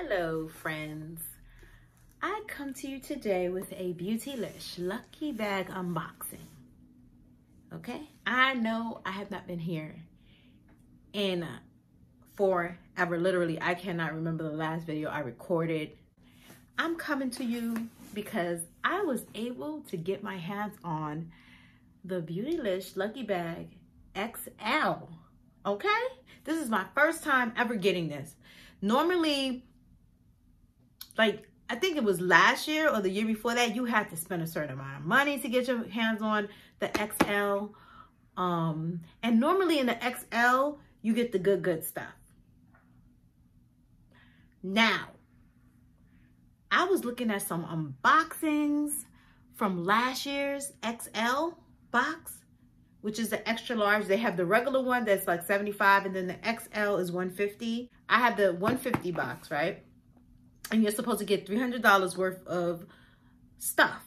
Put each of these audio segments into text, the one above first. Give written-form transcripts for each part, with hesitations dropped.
Hello friends, I come to you today with a Beautylish Lucky bag unboxing. Okay, I know I have not been here in forever. Literally, I cannot remember the last video I recorded. I'm coming to you because I was able to get my hands on the Beautylish Lucky Bag XL. Okay, this is my first time ever getting this. Normally, like, I think it was last year or the year before that, you had to spend a certain amount of money to get your hands on the XL. And normally in the XL, you get the good stuff. Now, I was looking at some unboxings from last year's XL box, which is the extra large. They have the regular one that's like 75, and then the XL is 150. I have the 150 box, right? And you're supposed to get $300 worth of stuff.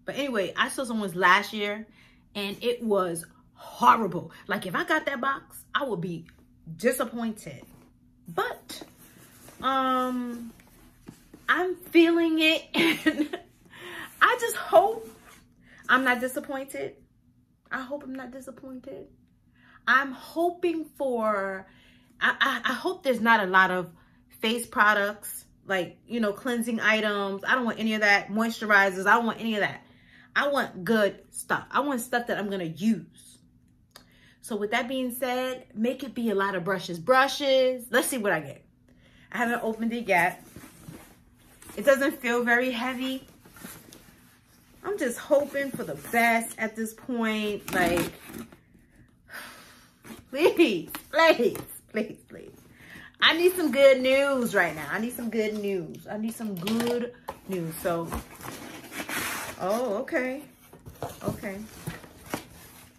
But anyway, I saw someone's last year and it was horrible. Like, if I got that box, I would be disappointed. But I'm feeling it, and I just hope I'm not disappointed. I hope I'm not disappointed. I'm hoping for, I hope there's not a lot of face products, like, you know, cleansing items. I don't want any of that. Moisturizers, I don't want any of that. I want good stuff. I want stuff that I'm gonna use. So with that being said, make it be a lot of brushes. Let's see what I get. I haven't opened it yet. It doesn't feel very heavy. I'm just hoping for the best at this point. Like, please. I need some good news right now. I need some good news. So, oh, okay.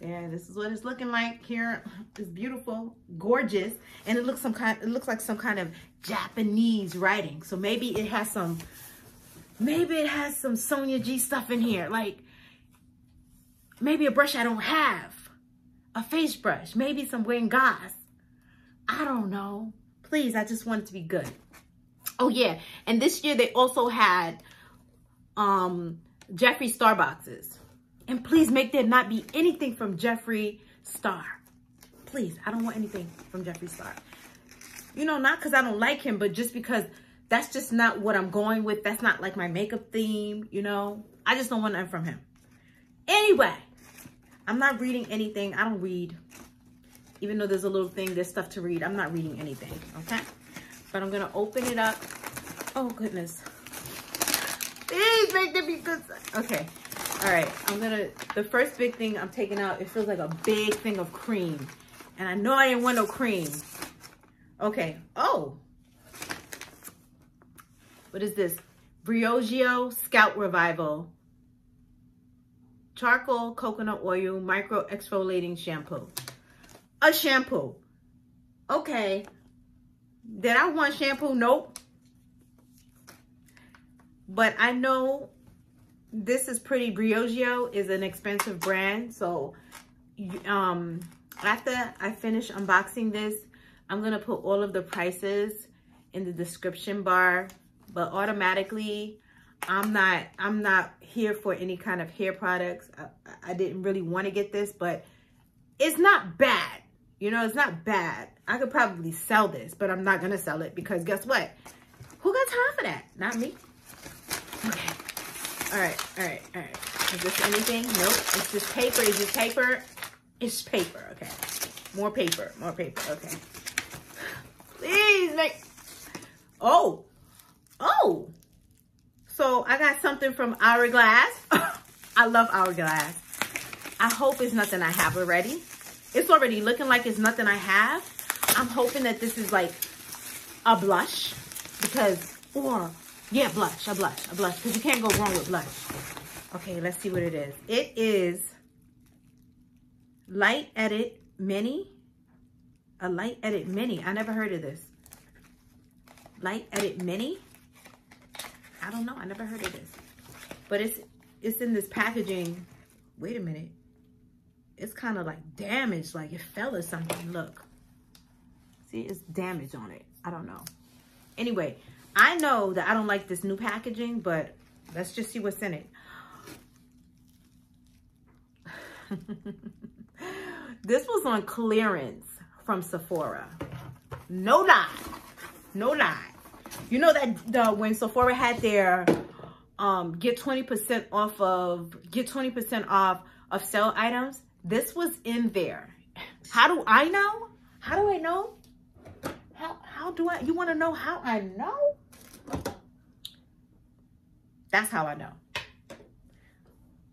Yeah, this is what it's looking like here. It's beautiful, gorgeous, and it looks like some kind of Japanese writing. So maybe it has some Sonia G stuff in here. Like, maybe a brush I don't have, a face brush, maybe some Hourglass. I don't know. Please, I just want it to be good. Oh yeah, and this year they also had Jeffree star boxes. And please make there not be anything from Jeffree star. Please, I don't want anything from Jeffree star. You know, not because I don't like him, but just because that's just not what I'm going with. That's not like my makeup theme, you know. I just don't want nothing from him. Anyway, I'm not reading anything. I don't read. Even though there's a little thing, there's stuff to read. I'm not reading anything, okay? But I'm gonna open it up. Oh goodness. Please make there be good stuff. Okay, all right. The first big thing I'm taking out, it feels like a big thing of cream. And I know I didn't want no cream. Okay, oh. What is this? Briogeo Scalp Revival Charcoal Coconut Oil Micro Exfoliating Shampoo. A shampoo. Okay. Did I want shampoo? Nope. But I know this is pretty. Briogeo is an expensive brand. So after I finish unboxing this, I'm going to put all of the prices in the description bar. But automatically, I'm not here for any kind of hair products. I didn't really want to get this, but it's not bad. You know, it's not bad. I could probably sell this, but I'm not going to sell it because guess what? Who got time for that? Not me. Okay. All right. Is this anything? Nope. It's just paper. Is it paper? It's paper. Okay. More paper. Okay. Please make... Oh. So I got something from Hourglass. I love Hourglass. I hope it's nothing I have already. It's already looking like it's nothing I have. I'm hoping that this is like a blush because, or yeah, a blush, because you can't go wrong with blush. Okay, let's see what it is. It is Light Edit Mini. A Light Edit Mini. I never heard of this. Light Edit Mini. I don't know. I never heard of this. But it's in this packaging. Wait a minute. It's kind of like damaged, like it fell or something. Look. See, it's damage on it. I don't know. Anyway, I know that I don't like this new packaging, but let's just see what's in it. This was on clearance from Sephora. No lie. No lie. You know that when Sephora had their get 20% off of sale items, this was in there. How do I know? How do I know? How do I, you want to know how I know? That's how I know.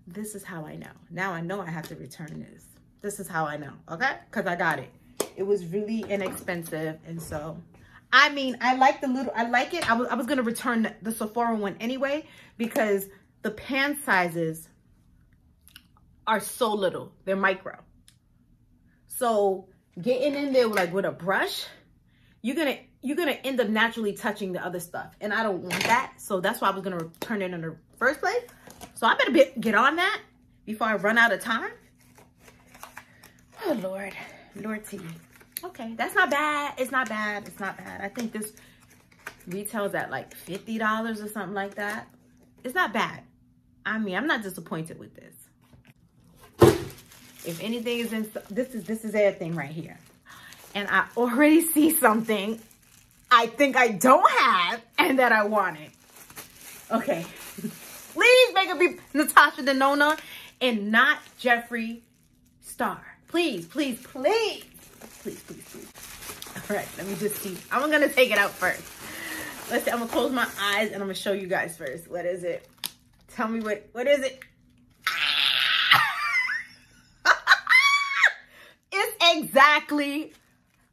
This is how I know. Now I know I have to return this. This is how I know, okay? Because I got it. It was really inexpensive, and so, I mean, I like it. I was going to return the Sephora one anyway, because the pan sizes are so little. They're micro. So getting in there with a brush, you're gonna end up naturally touching the other stuff, and I don't want that. So that's why I was gonna return it in the first place. So I better get on that before I run out of time. Oh Lord, Lordy. Okay, that's not bad. It's not bad. It's not bad. I think this retails at like $50 or something like that. It's not bad. I mean, I'm not disappointed with this. If anything is in, this is everything right here. And I already see something I think I don't have and that I want it. Okay. Please make it be Natasha Denona and not Jeffree Star. Please, please, please. Please, please, please. All right, let me just see. I'm going to take it out first. Let's see. I'm going to close my eyes and I'm going to show you guys first. What is it? Tell me what is it? It's exactly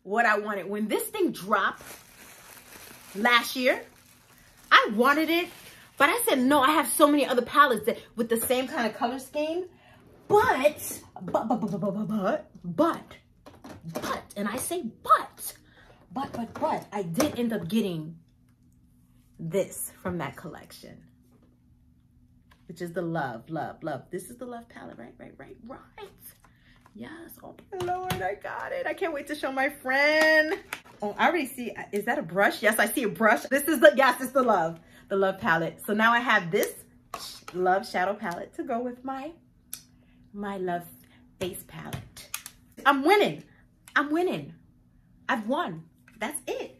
what I wanted. When this thing dropped last year, I wanted it, but I said, no, I have so many other palettes that with the same kind of color scheme, but, and I say but, I did end up getting this from that collection, which is the Love. This is the Love palette, right. Yes, oh my Lord, I got it. I can't wait to show my friend. Oh, I already see, is that a brush? Yes, I see a brush. This is yes, it's the Love palette. So now I have this Love shadow palette to go with my Love face palette. I'm winning. I've won. That's it.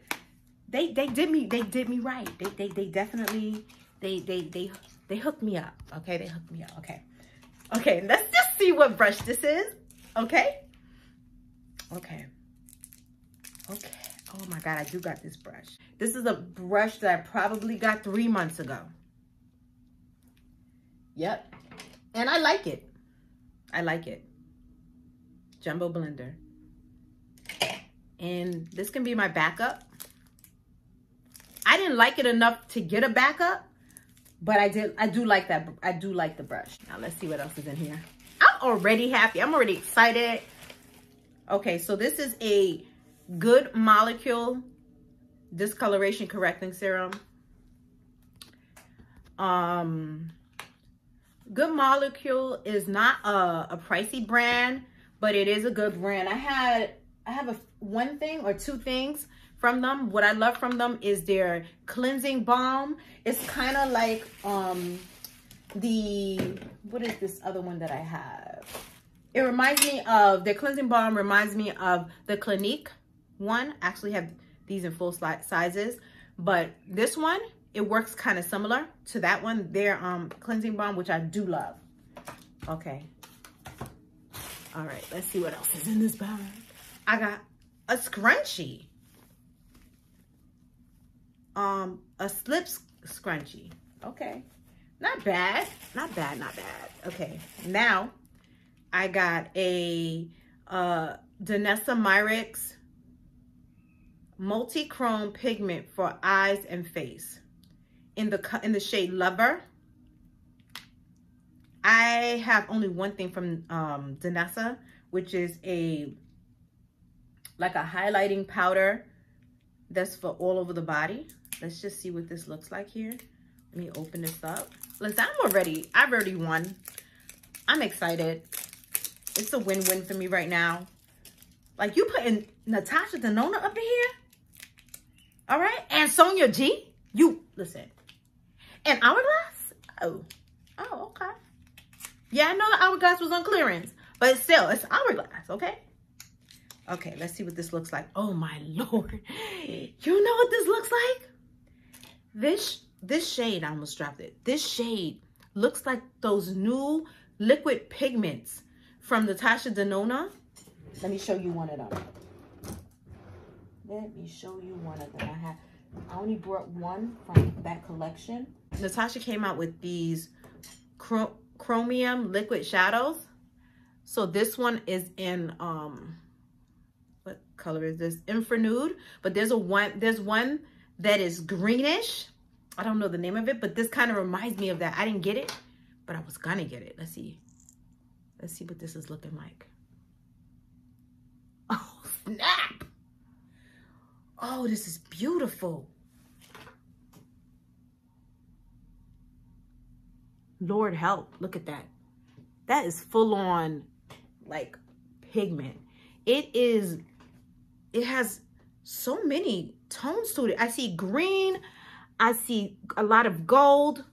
They did me right. They definitely, they hooked me up. Okay, they hooked me up. Okay, let's just see what brush this is. Okay. Oh my God, I do got this brush. This is a brush that I probably got 3 months ago. Yep. And I like it. Jumbo blender. And this can be my backup. I didn't like it enough to get a backup, but I do like that. I do like the brush. Now let's see what else is in here. I'm already happy. I'm already excited. Okay, so this is a Good Molecule Discoloration Correcting Serum. Good Molecule is not a pricey brand, but it is a good brand. I have one thing or two things from them. What I love from them is their cleansing balm. It's kind of like what is this other one that I have? It reminds me of, their cleansing balm reminds me of the Clinique one. I actually have these in full sizes, but this one, it works kind of similar to that one, their cleansing balm, which I do love. Okay. All right, let's see what else is in this bag. I got a scrunchie. A slip scrunchie. Okay. Not bad. Okay. Now, I got a Danessa Myricks multi-chrome pigment for eyes and face in the shade Lover. I have only one thing from Danessa, which is like a highlighting powder that's for all over the body. Let's just see what this looks like here. Let me open this up. Listen, I've already won. I'm excited. It's a win-win for me right now. Like, you putting Natasha Denona up in here? All right? And Sonia G? You, listen. And Hourglass? Oh, okay. Yeah, I know the Hourglass was on clearance, but still, it's Hourglass, okay? Okay, let's see what this looks like. Oh my Lord. You know what this looks like? This shade, I almost dropped it. This shade looks like those new liquid pigments from Natasha Denona. Let me show you one of them. Let me show you one of them. I only brought one from that collection. Natasha came out with these chromium liquid shadows. So this one is in what color is this? Infra Nude. But there's one that is greenish. I don't know the name of it, but this kind of reminds me of that. I didn't get it, but I was gonna get it. Let's see what this is looking like. Oh, snap. Oh, this is beautiful. Lord help, look at that. That is full on like pigment. It has so many tones to it. I see green, I see a lot of gold.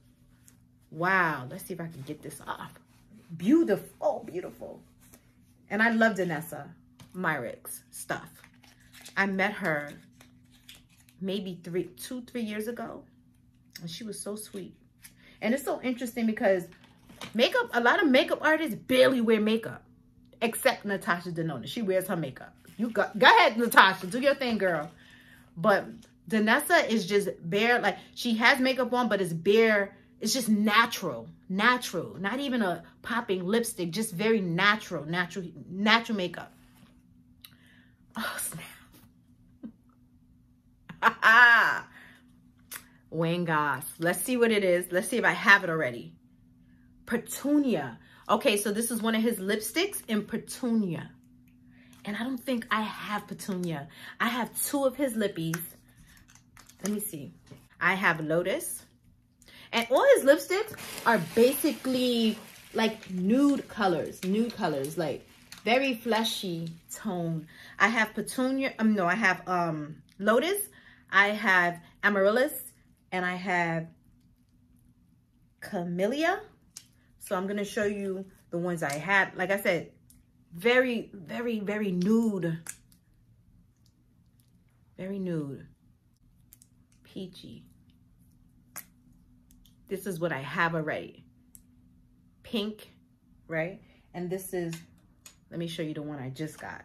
Wow, let's see if I can get this off. Beautiful, oh, beautiful. And I love Danessa Myricks stuff. I met her maybe 2-3 years ago, and she was so sweet. And it's so interesting because a lot of makeup artists barely wear makeup, except Natasha Denona. She wears her makeup. Go ahead, Natasha, do your thing, girl. But Danessa is just bare, like she has makeup on, but it's bare. It's just natural, not even a popping lipstick, just very natural makeup. Oh, snap. Hourglass. Let's see what it is. Let's see if I have it already. Petunia. Okay, so this is one of his lipsticks in Petunia. And I don't think I have Petunia. I have 2 of his lippies. Let me see. I have Lotus. And all his lipsticks are basically like nude colors, like very fleshy tone. I have Petunia, I have Lotus, I have Amaryllis, and I have Camellia. So I'm gonna show you the ones I had. Like I said, very, very, very nude. Very nude. Peachy. This is what I have already. Pink, right? And this is, let me show you the one I just got.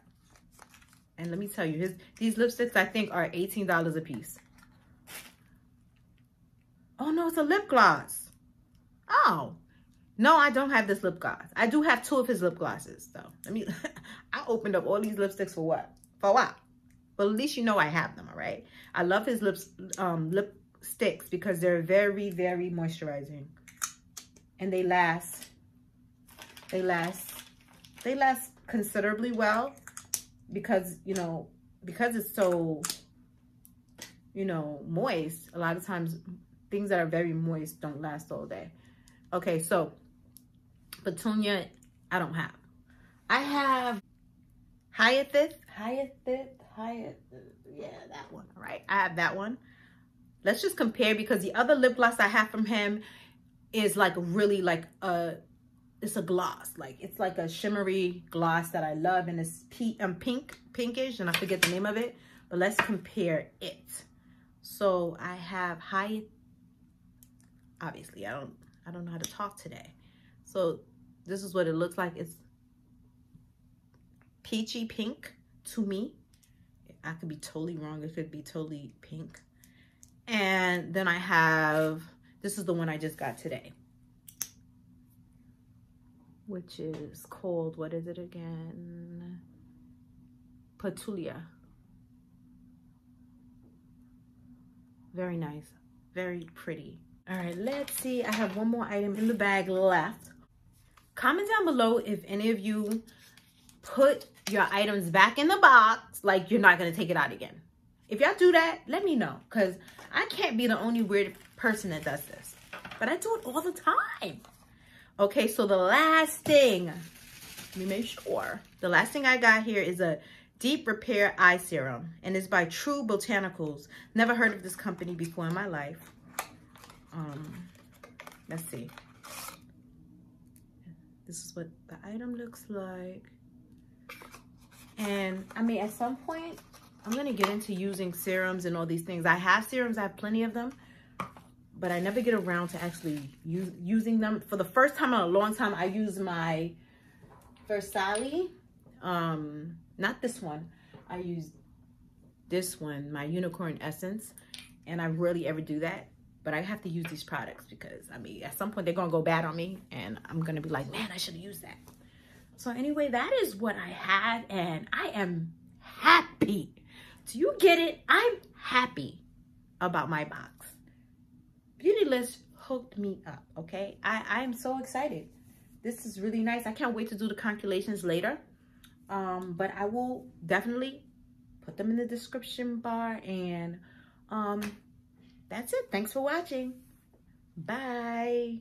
And let me tell you, these lipsticks I think are $18 a piece. Oh no, it's a lip gloss. Oh, no, I don't have this lip gloss. I do have 2 of his lip glosses though. I opened up all these lipsticks for what? For what? But at least you know I have them, all right? I love his lipsticks because they're very, very moisturizing. And they last considerably well because, because it's so, moist. A lot of times things that are very moist don't last all day. Okay, so Petunia, I don't have. I have Hyacinth, yeah, that one, right? I have that one. Let's just compare because the other lip gloss I have from him is like really like it's a gloss. Like it's like a shimmery gloss that I love, and it's pinkish, and I forget the name of it. But let's compare it. So I have obviously I don't know how to talk today. So this is what it looks like. It's peachy pink to me. I could be totally wrong. It could be totally pink. And then I have, this is the one I just got today, which is called, what is it again? Petulia. Very nice, very pretty. All right, let's see. I have one more item in the bag left. Comment down below if any of you put your items back in the box, like you're not gonna take it out again. If y'all do that, let me know, because I can't be the only weird person that does this. But I do it all the time. Okay, so the last thing, let me make sure. The last thing I got here is a Deep Repair Eye Serum, and it's by True Botanicals. Never heard of this company before in my life. Let's see. This is what the item looks like. And I mean, at some point, I'm going to get into using serums and all these things. I have serums, I have plenty of them, but I never get around to actually using them. For the first time in a long time, I use my Versailles, not this one. I use this one, my Unicorn Essence, and I rarely ever do that. But I have to use these products because, I mean, at some point they're going to go bad on me and I'm going to be like, man, I should have used that. So anyway, that is what I have, and I am happy. Do you get it? I'm happy about my box. Beautylish hooked me up, okay? I am so excited. This is really nice. I can't wait to do the calculations later. But I will definitely put them in the description bar, and that's it. Thanks for watching. Bye.